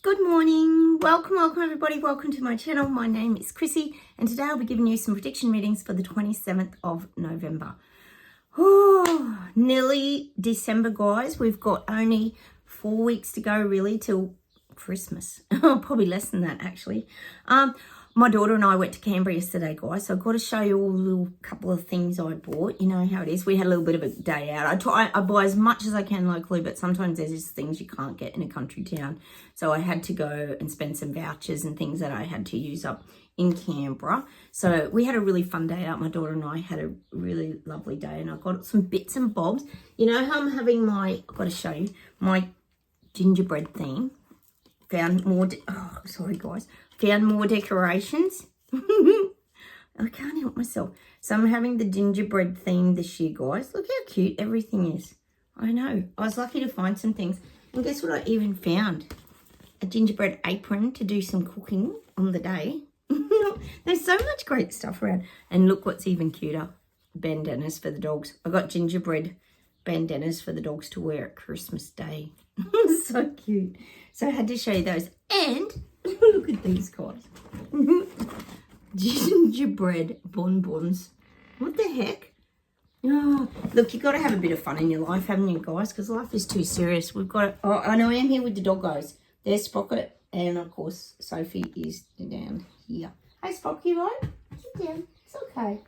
Good morning. Welcome everybody. Welcome to my channel. My name is Chrissy and today I'll be giving you some prediction readings for the 27th of November. Oh, nearly December, guys. We've got only 4 weeks to go really till Christmas. Probably less than that actually. My daughter and I went to Canberra yesterday, guys, so I've got to show you all a little couple of things I bought. You know how it is. We had a little bit of a day out. I buy as much as I can locally, but sometimes there's just things you can't get in a country town. So I had to go and spend some vouchers and things that I had to use up in Canberra. So we had a really fun day out. My daughter and I had a really lovely day and I got some bits and bobs. You know how I'm having my, I've got to show you, my gingerbread theme. Found more, found more decorations. I can't help myself. So I'm having the gingerbread theme this year, guys. Look how cute everything is. I know. I was lucky to find some things. And guess what I even found? A gingerbread apron to do some cooking on the day. There's so much great stuff around. And look what's even cuter. Bandanas for the dogs. I got gingerbread bandanas for the dogs to wear at Christmas Day. So cute. So I had to show you those. And look at these guys. Gingerbread bonbons. What the heck? Oh, look, you've got to have a bit of fun in your life, haven't you, guys? Because life is too serious. We've got... Oh, I know I am here with the doggos. There's Sprocket. And, of course, Sophie is down here. Hey, Sprocky, right? Sit down. It's okay.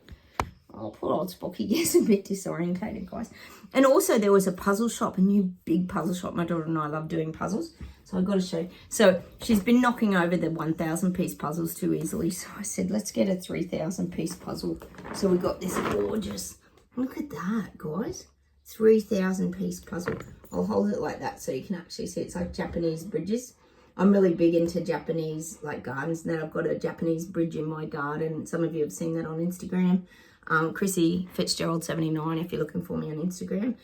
Oh, poor old Spocky gets a bit disorientated, guys. And also there was a puzzle shop, a new big puzzle shop. My daughter and I love doing puzzles. So I've got to show you. So she's been knocking over the 1,000 piece puzzles too easily. So I said, let's get a 3,000 piece puzzle. So we got this gorgeous, look at that, guys. 3,000 piece puzzle. I'll hold it like that so you can actually see. It's like Japanese bridges. I'm really big into Japanese like gardens. And then I've got a Japanese bridge in my garden. Some of you have seen that on Instagram. Chrissy Fitzgerald 79 if you're looking for me on Instagram.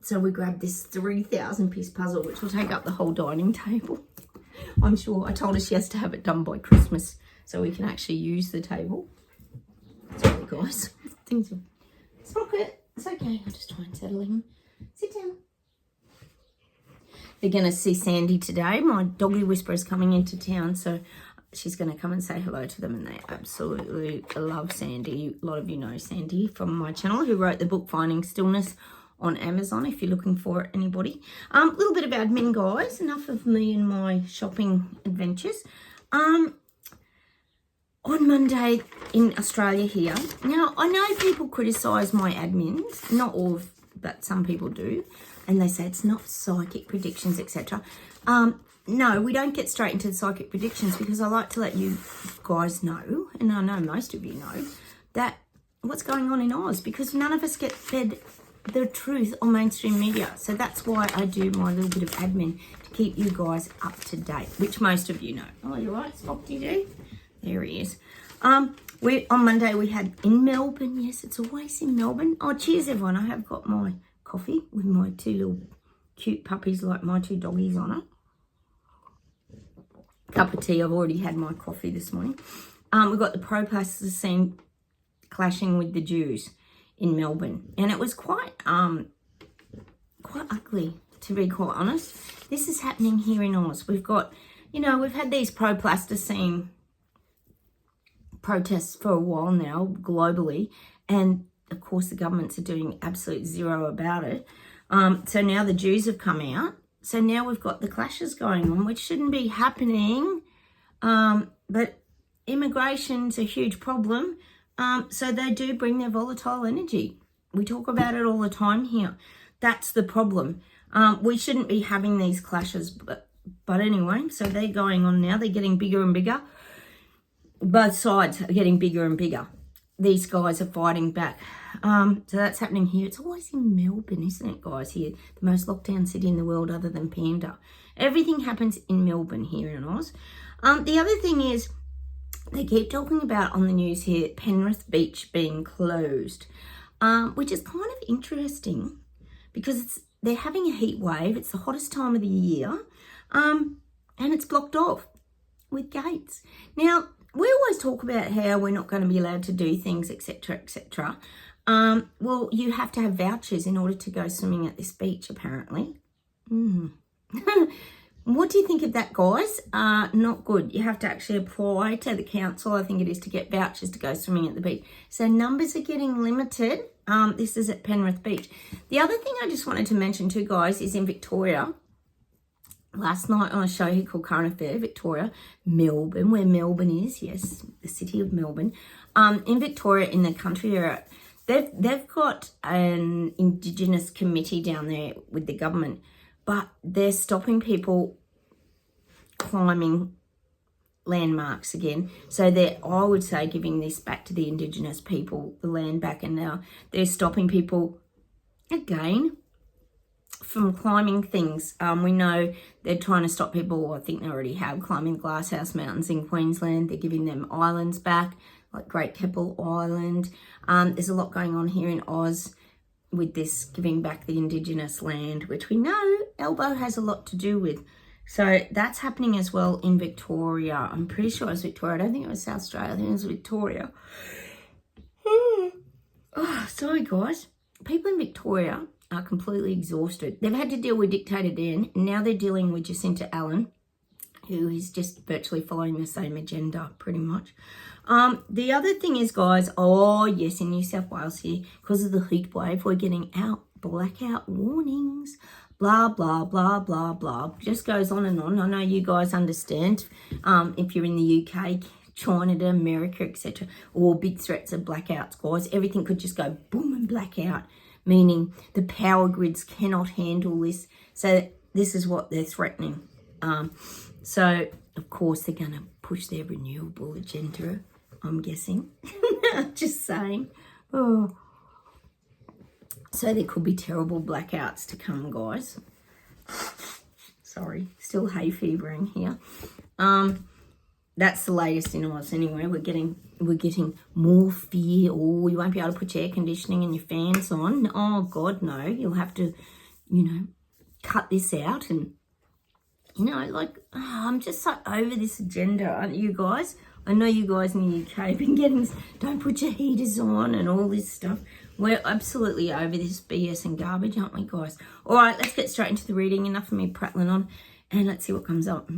So we grabbed this 3,000 piece puzzle which will take up the whole dining table. I'm sure. I told her she has to have it done by Christmas so we can actually use the table. Sorry guys. Things are... Sprocket. It's okay. I'll just try and settle him. Sit down. They're going to see Sandy today. My doggy whisperer's coming into town, so she's going to come and say hello to them, and they absolutely love Sandy. A lot of you know Sandy from my channel, who wrote the book Finding Stillness on Amazon, if you're looking for it, anybody. A little bit of admin, guys. Enough of me and my shopping adventures. On Monday in Australia here, now I know people criticise my admins, not all of, but some people do, and they say it's not psychic predictions, etc. No, we don't get straight into the psychic predictions because I like to let you guys know, and I know most of you know, that what's going on in Oz, because none of us get fed the truth on mainstream media. So that's why I do my little bit of admin to keep you guys up to date, which most of you know. Oh, you're right, Spock, do you do? There he is. On Monday we had in Melbourne. Yes, it's always in Melbourne. Oh, cheers, everyone. I have got my coffee with my two little cute puppies like my two doggies on it. Cup of tea. I've already had my coffee this morning. We've got the pro-plasticine clashing with the Jews in Melbourne, and it was quite ugly, to be quite honest. This is happening here in Oz. We've got, you know, we've had these pro-plasticine protests for a while now globally, and of course the governments are doing absolute zero about it. So now the Jews have come out. So now we've got the clashes going on, which shouldn't be happening. But immigration's a huge problem. So they do bring their volatile energy. We talk about it all the time here. That's the problem. We shouldn't be having these clashes. But anyway, so they're going on now. They're getting bigger and bigger. Both sides are getting bigger and bigger. These guys are fighting back. So that's happening here. It's always in Melbourne, isn't it, guys? Here, the most locked down city in the world other than Panda. Everything happens in Melbourne here in Oz. The other thing is, they keep talking about on the news here, Penrith Beach being closed, which is kind of interesting because they're having a heat wave. It's the hottest time of the year, and it's blocked off with gates. Now, we always talk about how we're not going to be allowed to do things, etc., etc. Well, you have to have vouchers in order to go swimming at this beach, apparently. What do you think of that, guys? Not good. You have to actually apply to the council, I think it is, to get vouchers to go swimming at the beach. So numbers are getting limited. This is at Penrith Beach. The other thing I just wanted to mention too, guys, is in Victoria. Last night on a show here called Current Affair, Victoria, Melbourne, where Melbourne is, yes, the city of Melbourne. In Victoria, in the country area, they've got an Indigenous committee down there with the government, but they're stopping people climbing landmarks again. So they're, I would say, giving this back to the Indigenous people, the land back, and now they're stopping people again from climbing things. We know they're trying to stop people, I think they already have, climbing Glasshouse Mountains in Queensland. They're giving them islands back, like Great Keppel Island. There's a lot going on here in Oz with this giving back the Indigenous land, which we know Elbow has a lot to do with. So that's happening as well in Victoria. I'm pretty sure it was Victoria. I don't think it was South Australia. I think it was Victoria. Oh, sorry, guys. People in Victoria are completely exhausted. They've had to deal with Dictator Dan, and now they're dealing with Jacinta Allen, who is just virtually following the same agenda, pretty much. The other thing is, guys, oh, yes, in New South Wales here, because of the heat wave, we're getting out blackout warnings, blah, blah, blah, blah, blah. Just goes on and on. I know you guys understand if you're in the UK, China to America, etc., or big threats of blackouts, guys. Everything could just go boom and black out, meaning the power grids cannot handle this. So this is what they're threatening. So, of course, they're going to push their renewable agenda, I'm guessing. Just saying. Oh. So there could be terrible blackouts to come, guys. Sorry, still hay fevering here. That's the latest in Oz anyway. We're getting more fear. Oh, you won't be able to put your air conditioning and your fans on. Oh, God, no. You'll have to, cut this out. And, I'm just so over this agenda, aren't you guys? I know you guys in the UK have been getting, don't put your heaters on and all this stuff. We're absolutely over this BS and garbage, aren't we, guys? All right, let's get straight into the reading. Enough of me prattling on, and let's see what comes up.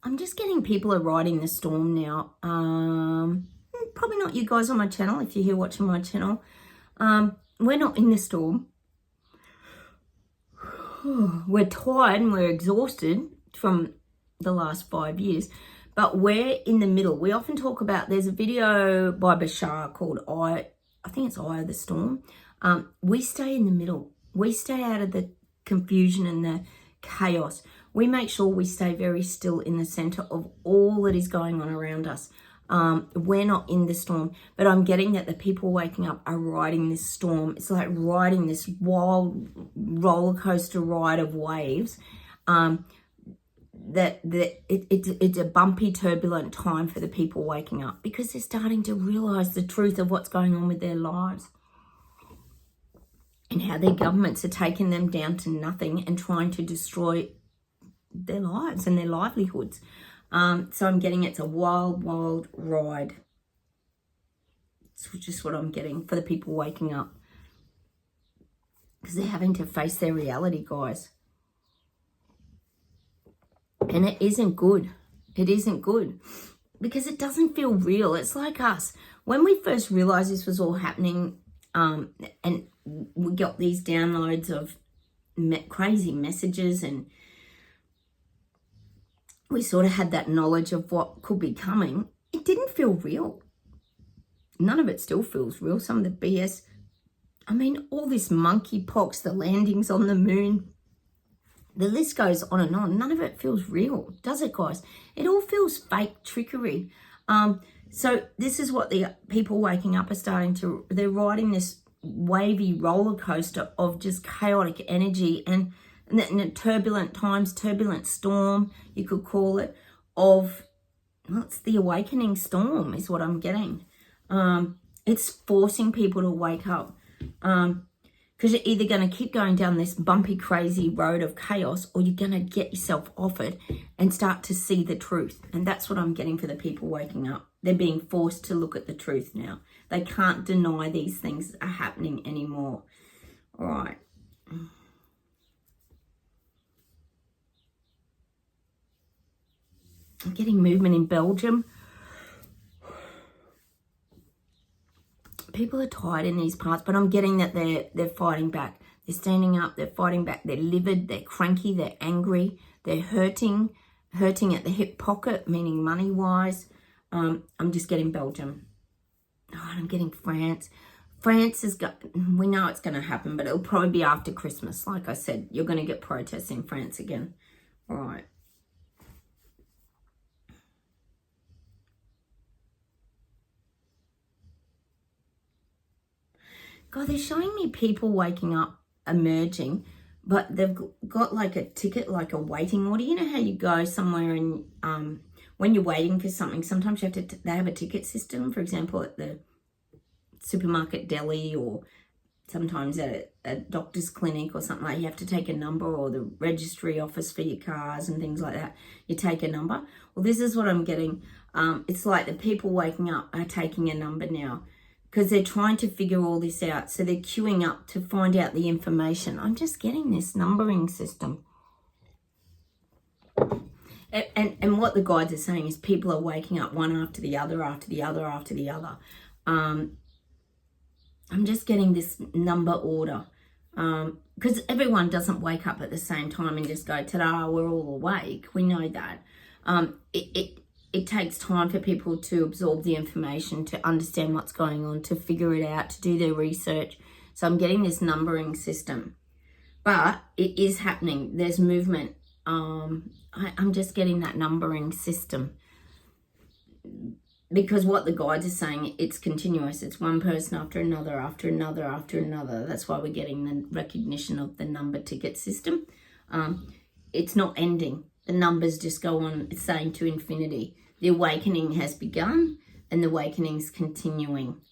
I'm just getting people are riding the storm now. Probably not you guys on my channel, if you're here watching my channel. We're not in the storm. We're tired and we're exhausted from the last 5 years, but we're in the middle. We often talk about, there's a video by Bashar called I think it's Eye of the Storm. We stay in the middle. We stay out of the confusion and the chaos. We make sure we stay very still in the center of all that is going on around us. We're not in the storm, but I'm getting that the people waking up are riding this storm. It's like riding this wild roller coaster ride of waves. It's a bumpy, turbulent time for the people waking up because they're starting to realize the truth of what's going on with their lives and how their governments are taking them down to nothing and trying to destroy their lives and their livelihoods. So I'm getting it's a wild, wild ride. It's just what I'm getting for the people waking up. Because they're having to face their reality, guys. And it isn't good. It isn't good. Because it doesn't feel real. It's like us. When we first realised this was all happening, and we got these downloads of crazy messages, and we sort of had that knowledge of what could be coming, it didn't feel real. None of it still feels real. Some of the BS, I mean, all this monkeypox, the landings on the moon, the list goes on and on. None of it feels real, does it, guys? It all feels fake trickery. So this is what the people waking up are starting to, they're riding this wavy roller coaster of just chaotic energy and the turbulent times, turbulent storm, you could call it, of, well, it's the awakening storm is what I'm getting. It's forcing people to wake up. Because you're either going to keep going down this bumpy, crazy road of chaos, or you're going to get yourself off it and start to see the truth. And that's what I'm getting for the people waking up. They're being forced to look at the truth now. They can't deny these things are happening anymore. All right. I'm getting movement in Belgium. People are tired in these parts, but I'm getting that they're fighting back. They're standing up, they're fighting back, they're livid, they're cranky, they're angry, they're hurting at the hip pocket, meaning money-wise. I'm just getting Belgium. Oh, and I'm getting France. France is, we know it's going to happen, but it'll probably be after Christmas. Like I said, you're going to get protests in France again. All right. God, they're showing me people waking up, emerging, but they've got like a ticket, like a waiting order. You know how you go somewhere and when you're waiting for something, sometimes you have to, they have a ticket system, for example, at the supermarket deli, or sometimes at a doctor's clinic or something like that. You have to take a number, or the registry office for your cars and things like that. You take a number. Well, this is what I'm getting. It's like the people waking up are taking a number now, because they're trying to figure all this out. So they're queuing up to find out the information. I'm just getting this numbering system. And what the guides are saying is people are waking up one after the other, after the other, after the other. I'm just getting this number order. Because everyone doesn't wake up at the same time and just go, ta-da, we're all awake. We know that. It takes time for people to absorb the information, to understand what's going on, to figure it out, to do their research. So I'm getting this numbering system. But it is happening. There's movement. I'm just getting that numbering system. Because what the guides are saying, it's continuous. It's one person after another, after another, after another. That's why we're getting the recognition of the number ticket system. It's not ending. The numbers just go on, it's saying to infinity. The awakening has begun and the awakening's continuing.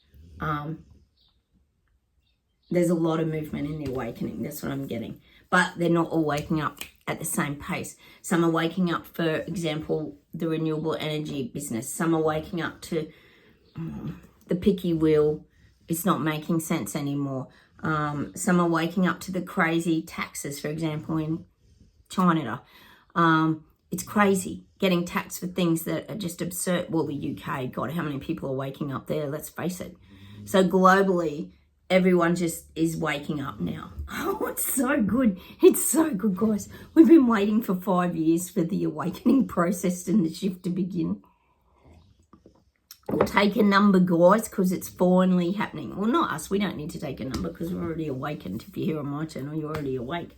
There's a lot of movement in the awakening. That's what I'm getting. But they're not all waking up at the same pace. Some are waking up, for example, the renewable energy business. Some are waking up to the picky wheel. It's not making sense anymore. Some are waking up to the crazy taxes, for example, in China. It's crazy getting taxed for things that are just absurd. Well, the UK, God, how many people are waking up there? Let's face it. So globally, everyone just is waking up now. Oh, it's so good. It's so good, guys. We've been waiting for 5 years for the awakening process and the shift to begin. We'll take a number, guys, because it's finally happening. Well, not us. We don't need to take a number because we're already awakened. If you're here on my channel, you're already awake.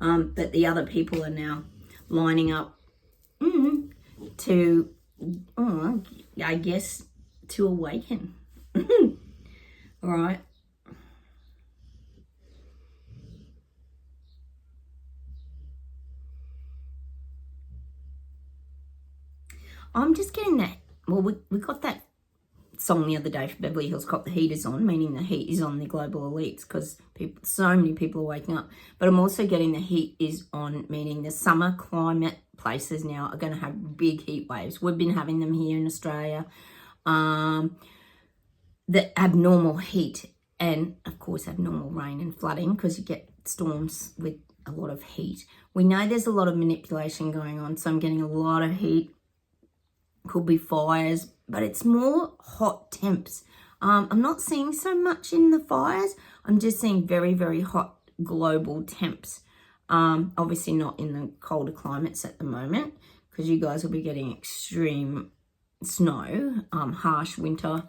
But the other people are now lining up to, I guess, to awaken. All right. I'm just getting that. Well, we got that song the other day for Beverly Hills Cop, The Heat Is On, meaning the heat is on the global elites because so many people are waking up. But I'm also getting the heat is on, meaning the summer climate places now are going to have big heat waves. We've been having them here in Australia. The abnormal heat and, of course, abnormal rain and flooding because you get storms with a lot of heat. We know there's a lot of manipulation going on, so I'm getting a lot of heat. Could be fires, but it's more hot temps. I'm not seeing so much in the fires. I'm just seeing very, very hot global temps. Obviously not in the colder climates at the moment because you guys will be getting extreme snow, harsh winter,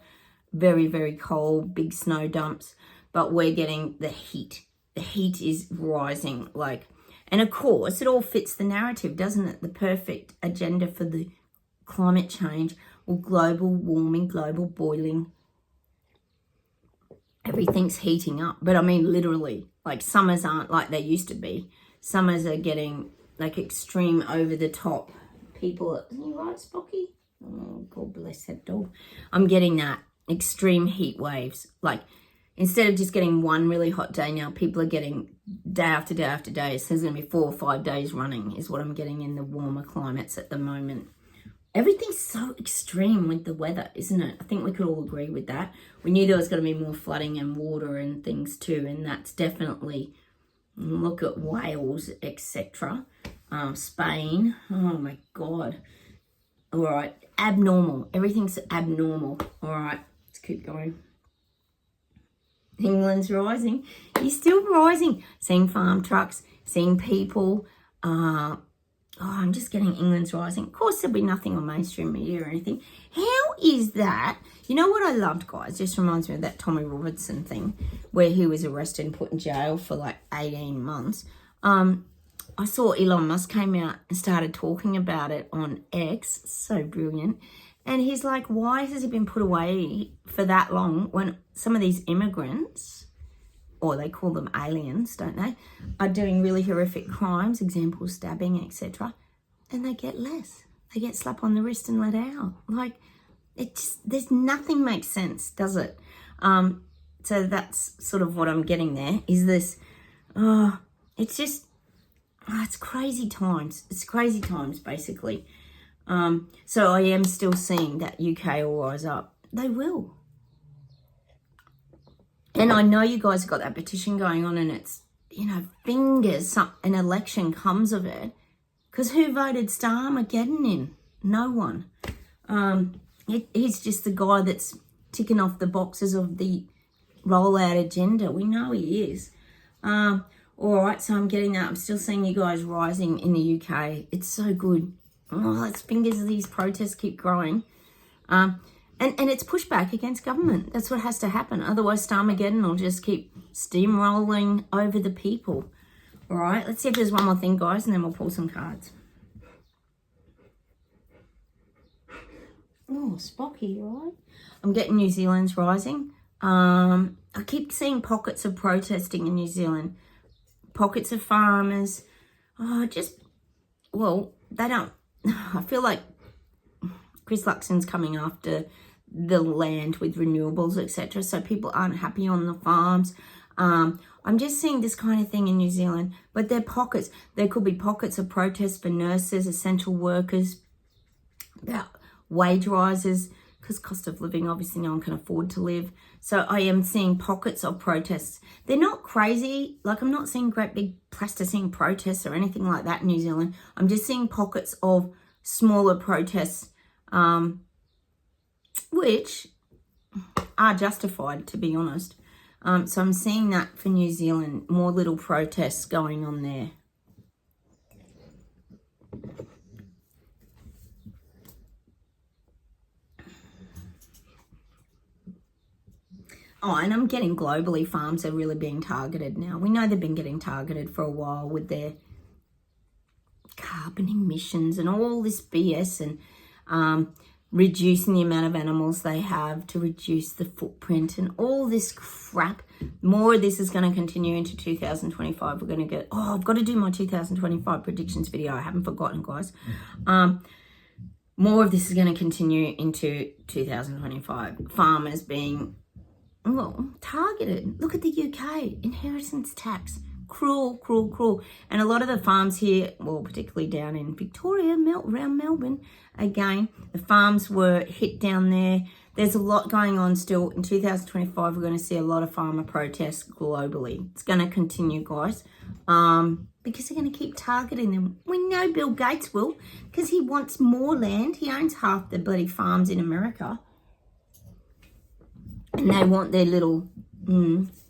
very, very cold, big snow dumps. But we're getting the heat. The heat is rising. And of course, it all fits the narrative, doesn't it? The perfect agenda for the climate change or global warming, global boiling. Everything's heating up. But I mean, literally, summers aren't like they used to be. Summers are getting extreme over the top. People, are you right, Spocky? Oh, God bless that dog. I'm getting that extreme heat waves. instead of just getting one really hot day now, people are getting day after day after day. So there's going to be 4 or 5 days running is what I'm getting in the warmer climates at the moment. Everything's so extreme with the weather, isn't it? I think we could all agree with that. We knew there was going to be more flooding and water and things too, and that's definitely, look at Wales, etc. Spain, oh my God. All right, abnormal. Everything's abnormal. All right, let's keep going. England's rising. You're still rising. Seeing farm trucks, seeing people. I'm just getting England's rising. Of course, there'll be nothing on mainstream media or anything. How is that? You know what I loved, guys? Just reminds me of that Tommy Robertson thing where he was arrested and put in jail for like 18 months. I saw Elon Musk came out and started talking about it on X. So brilliant. And he's like, why has he been put away for that long when some of these immigrants, or they call them aliens, don't they, are doing really horrific crimes, example, stabbing, etc. And they get less. They get slapped on the wrist and let out. Like, there's nothing makes sense, does it? So that's sort of what I'm getting there, is this, it's just, it's crazy times. It's crazy times, basically. So I am still seeing that UK will rise up. They will. And I know you guys have got that petition going on, and it's, fingers an election comes of it. Because who voted Starmageddon in? No one. He's just the guy that's ticking off the boxes of the rollout agenda. We know he is. All right, so I'm getting that. I'm still seeing you guys rising in the UK. It's so good. Oh, let's fingers these protests keep growing. And it's pushback against government. That's what has to happen. Otherwise, Starmageddon will just keep steamrolling over the people. All right, let's see if there's one more thing, guys, and then we'll pull some cards. Oh, Spocky, right? I'm getting New Zealand's rising. I keep seeing pockets of protesting in New Zealand. Pockets of farmers. They don't. I feel like Chris Luxon's coming after the land with renewables, etc. So people aren't happy on the farms. I'm just seeing this kind of thing in New Zealand. But there are pockets. There could be pockets of protests for nurses, essential workers, about wage rises, because cost of living, obviously no one can afford to live. So I am seeing pockets of protests. They're not crazy. Like, I'm not seeing great big plasticine protests or anything like that in New Zealand. I'm just seeing pockets of smaller protests, which are justified, to be honest. So I'm seeing that for New Zealand, more little protests going on there. Oh, and I'm getting globally, farms are really being targeted now. We know they've been getting targeted for a while with their carbon emissions and all this BS, and reducing the amount of animals they have to reduce the footprint and all this crap. More of this is going to continue into 2025. We're going to get, I've got to do my 2025 predictions video. I haven't forgotten, guys. More of this is going to continue into 2025. Farmers being targeted. Look at the UK, inheritance tax, cruel, cruel, cruel. And a lot of the farms here, particularly down in Victoria, around Melbourne, again, the farms were hit down there. There's a lot going on still. In 2025, we're going to see a lot of farmer protests globally. It's going to continue, guys, because they're going to keep targeting them. We know Bill Gates will, because he wants more land. He owns half the bloody farms in America. And they want their little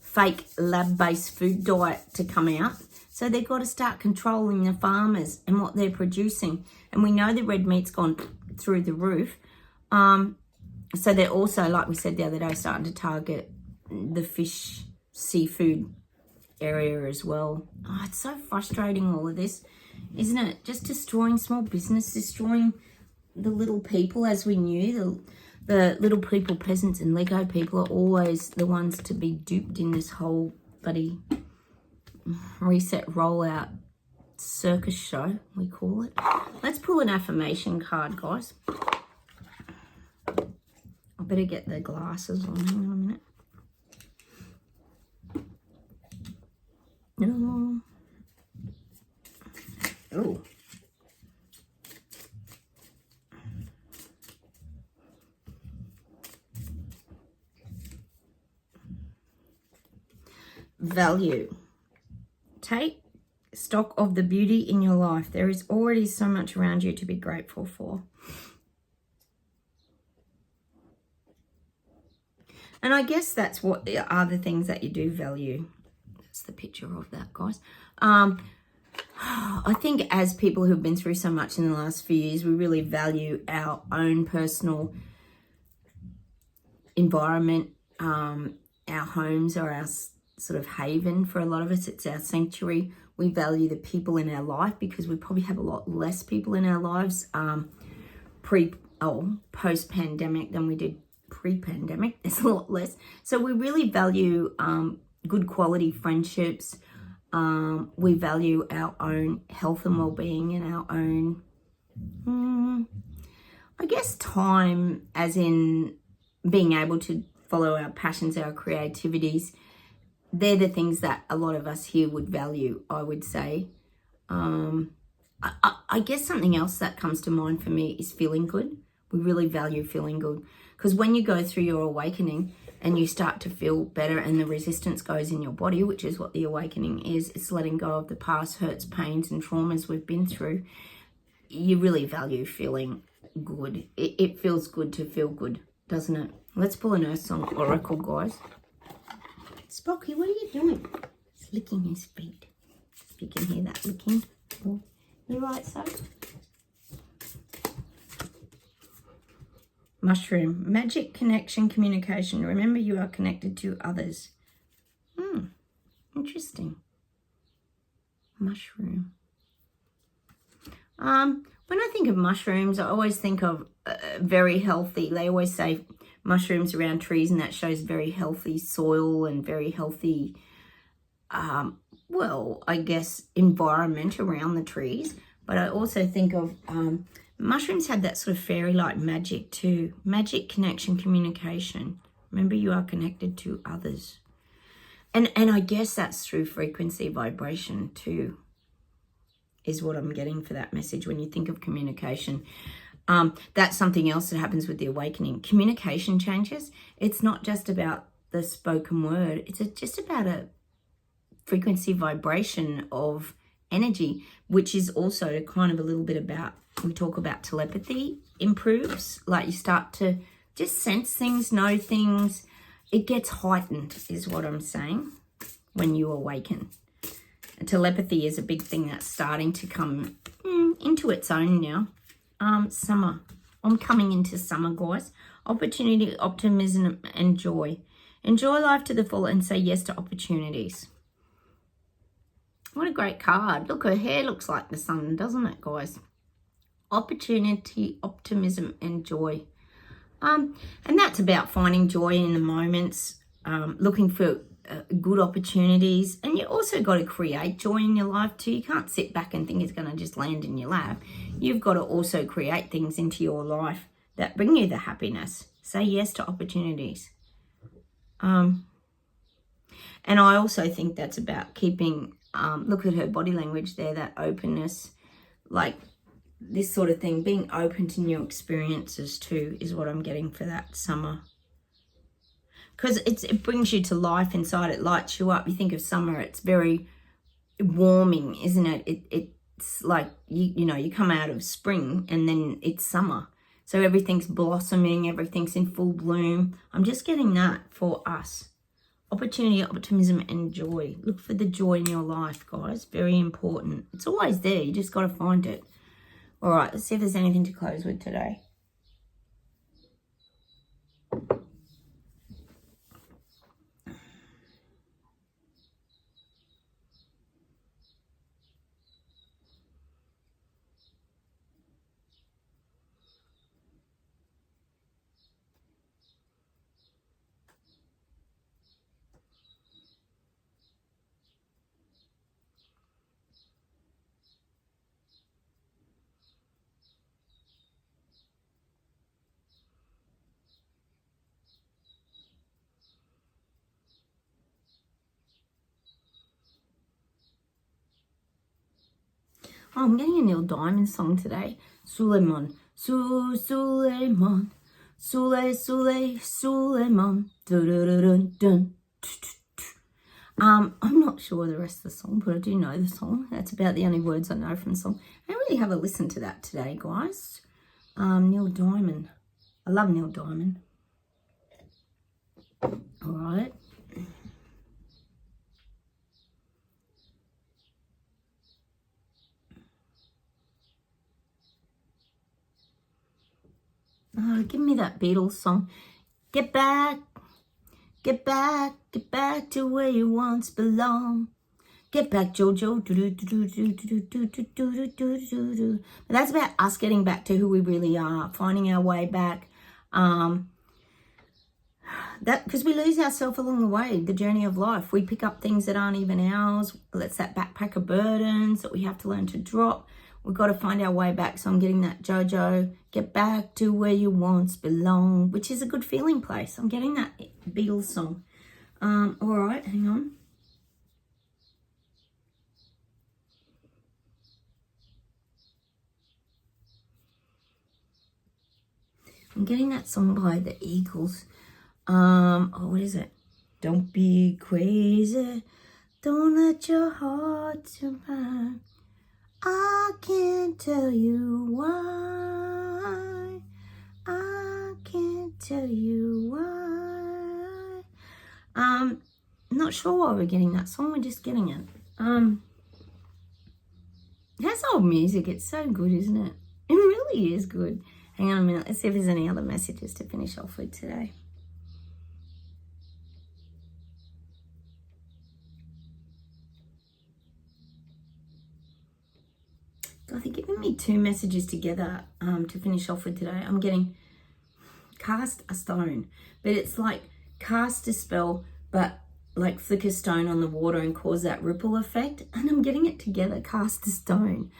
fake lab-based food diet to come out. So they've got to start controlling the farmers and what they're producing. And we know the red meat's gone through the roof. So they're also, like we said the other day, starting to target the fish, seafood area as well. Oh, it's so frustrating, all of this, isn't it? Just destroying small business, destroying the little people as we knew. The little people, peasants and Lego people are always the ones to be duped in this whole bloody reset rollout circus show, we call it. Let's pull an affirmation card, guys. I better get the glasses on. Hang on a minute. value. Take stock of the beauty in your life. There is already so much around you to be grateful for. And I guess that's what are the things that you do value. That's the picture of that, guys. I think as people who've been through so much in the last few years, we really value our own personal environment. Our homes are our sort of haven for a lot of us. It's our sanctuary. We value the people in our life because we probably have a lot less people in our lives post-pandemic than we did pre-pandemic. There's a lot less. So we really value good quality friendships. We value our own health and well-being and our own, I guess, time, as in being able to follow our passions, our creativities. They're the things that a lot of us here would value, I would say. I guess something else that comes to mind for me is feeling good. We really value feeling good, because when you go through your awakening and you start to feel better and the resistance goes in your body, which is what the awakening is, it's letting go of the past hurts, pains and traumas we've been through. You really value feeling good. It feels good to feel good, doesn't it? Let's pull an Earth Song Oracle, guys. Spocky, what are you doing? He's licking his feet. If you can hear that licking. Oh, you right, so? Mushroom. Magic, connection, communication. Remember, you are connected to others. Interesting. Mushroom. When I think of mushrooms, I always think of very healthy. They always say mushrooms around trees, and that shows very healthy soil and very healthy, well, I guess, environment around the trees. But I also think of mushrooms have that sort of fairy-like magic too. Magic, connection, communication. Remember, you are connected to others. And I guess that's through frequency, vibration too, is what I'm getting for that message when you think of communication. That's something else that happens with the awakening. Communication changes. It's not just about the spoken word. It's just about a frequency vibration of energy, which is also kind of a little bit about, we talk about telepathy improves. Like you start to just sense things, know things. It gets heightened is what I'm saying when you awaken. And telepathy is a big thing that's starting to come into its own now. Summer. I'm coming into summer, guys. Opportunity, optimism, and joy. Enjoy life to the full and say yes to opportunities. What a great card. Look, her hair looks like the sun, doesn't it, guys? Opportunity, optimism, and joy. And that's about finding joy in the moments, looking for good opportunities. And you also got to create joy in your life too. You can't sit back and think it's going to just land in your lap. You've got to also create things into your life that bring you the happiness. Say yes to opportunities. And I also think that's about keeping, look at her body language there, that openness, like this sort of thing, being open to new experiences too is what I'm getting for that summer. Because it brings you to life inside. It lights you up. You think of summer, it's very warming, isn't it? It's like, you know, you come out of spring and then it's summer. So everything's blossoming, everything's in full bloom. I'm just getting that for us. Opportunity, optimism, and joy. Look for the joy in your life, guys. Very important. It's always there. You just got to find it. All right, let's see if there's anything to close with today. Oh, I'm getting a Neil Diamond song today. Suleiman. Suleiman. Suleiman. Dun, dun, dun, dun. I'm not sure the rest of the song, but I do know the song. That's about the only words I know from the song. I don't really have a listen to that today, guys. Neil Diamond. I love Neil Diamond. All right. Oh, give me that Beatles song. Get back, get back, get back to where you once belong. Get back, Jojo. But that's about us getting back to who we really are, finding our way back. That because we lose ourselves along the way, the journey of life. We pick up things that aren't even ours. That's that backpack of burdens that we have to learn to drop. We've got to find our way back. So I'm getting that Jojo, get back to where you once belong, which is a good feeling place. I'm getting that Beatles song. All right, hang on. I'm getting that song by the Eagles. What is it? Don't be crazy. Don't let your heart survive. I can't tell you why. I can't tell you why. I'm not sure why we're getting that song. We're just getting it. That's old music. It's so good, isn't it? It really is good. Hang on a minute. Let's see if there's any other messages to finish off with today. God, they're giving me 2 messages together to finish off with today. I'm getting cast a stone, but it's like cast a spell, but like flick a stone on the water and cause that ripple effect. And I'm getting it together, cast a stone.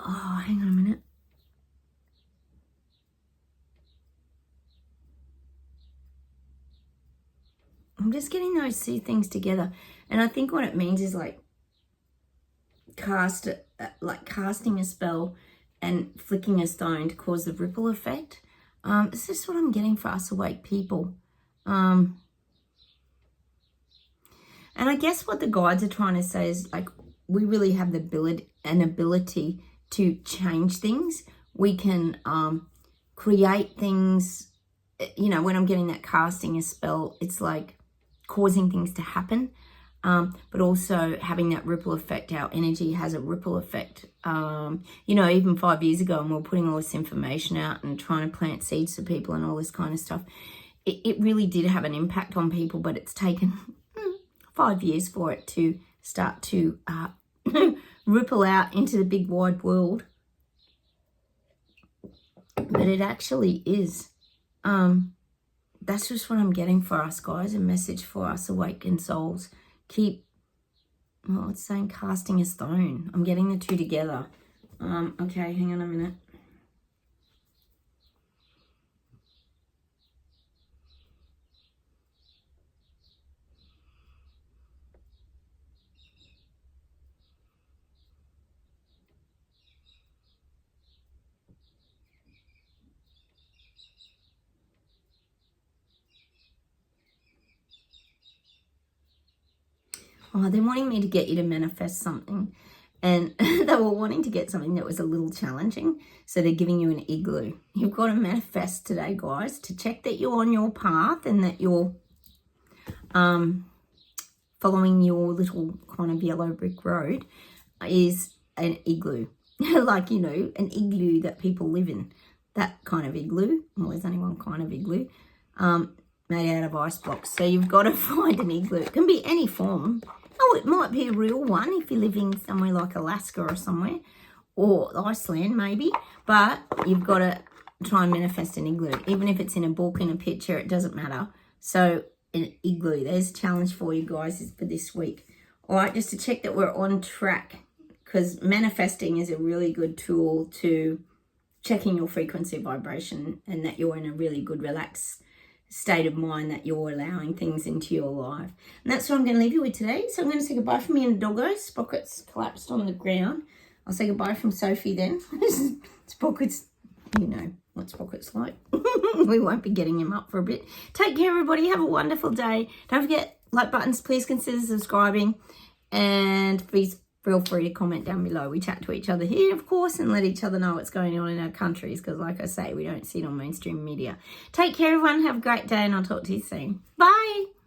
Oh, hang on a minute. I'm just getting those 2 things together. And I think what it means is like casting a spell and flicking a stone to cause the ripple effect. It's just what I'm getting for us awake people. And I guess what the guides are trying to say is like we really have the ability to change things. We can create things. You know, when I'm getting that casting a spell, it's like causing things to happen, but also having that ripple effect. Our energy has a ripple effect. You know, even 5 years ago, and we're putting all this information out and trying to plant seeds for people and all this kind of stuff, it really did have an impact on people, but it's taken 5 years for it to start to ripple out into the big wide world. But it actually is. That's just what I'm getting for us, guys. A message for us awakened souls. Keep, well, it's saying casting a stone. I'm getting the 2 together. Okay, hang on a minute. Oh, they're wanting me to get you to manifest something. And they were wanting to get something that was a little challenging. So they're giving you an igloo. You've got to manifest today, guys, to check that you're on your path and that you're following your little kind of yellow brick road is an igloo. Like, you know, an igloo that people live in. That kind of igloo. Well, there's only one kind of igloo. Made out of ice blocks. So you've got to find an igloo. It can be any form. Oh, it might be a real one if you're living somewhere like Alaska or somewhere, or Iceland maybe, but you've got to try and manifest an igloo. Even if it's in a book, in a picture, it doesn't matter. So an igloo, there's a challenge for you guys for this week. All right, just to check that we're on track, because manifesting is a really good tool to checking your frequency vibration and that you're in a really good relaxed state of mind, that you're allowing things into your life. And that's what I'm going to leave you with today. So I'm going to say goodbye from me and the doggo. Sprocket's collapsed on the ground. I'll say goodbye from Sophie then. Sprocket's, you know, what Sprocket's like. We won't be getting him up for a bit. Take care, everybody. Have a wonderful day. Don't forget, like buttons, please consider subscribing. And please feel free to comment down below. We chat to each other here, of course, and let each other know what's going on in our countries. Because like I say, we don't see it on mainstream media. Take care, everyone. Have a great day, and I'll talk to you soon. Bye.